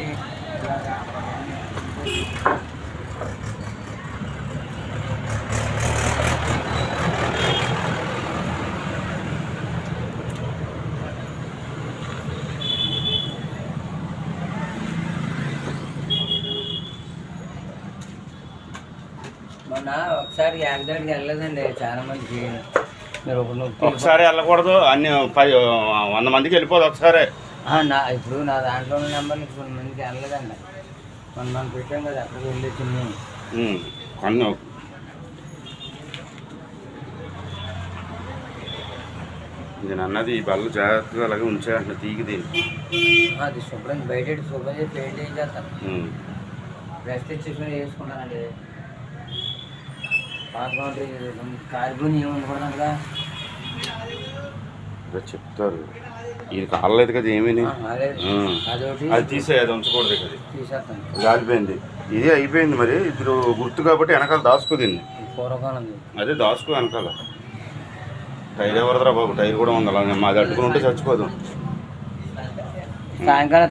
పెట్టి మొన్న ఒకసారి యాక్సిడెంట్కి వెళ్ళలేదండి చాలా మందికి. మీరు ఒకసారి వెళ్ళకూడదు, అన్ని 100 మందికి వెళ్ళిపోదు ఒకసారి. ఇప్పుడు నా దాంట్లో ఉన్న నెంబర్లు కొన్ని మందికి వెళ్ళలేదండి. మనం పెట్టాం కదా అక్కడికి వెళ్ళి చిన్న కొన్ని నేను అన్నది ఈ బల్ల జాగ్రత్తగా అలాగే ఉంచాయంట తీగి దీన్ని. అది శుభ్రం బయట శుభ్రం చేసి పెయింట్ చేసేస్తాను. రెస్ట్ ఇచ్చేసుకుని వేసుకుంటానండి. పాత కారిపోయి ఏమనుకున్నాను కదా చెప్తారు. ఇది కాలేదు కదా ఏమీ. అది తీసే, అది ఉంచకూడదు కదా, తీసేస్తాను. గాలిపోయింది. ఇది అయిపోయింది. మరి ఇప్పుడు గుర్తు కాబట్టి వెనకాల దాచుకో దీన్ని. పూర్వకాలం అదే దాచుకో వెనకాల. టైర్ ఎవరిదిరా బాబు? టైర్ కూడా ఉంది. అలా మాది అడ్డుకుని ఉంటే చచ్చిపోదు. సాయంకాలం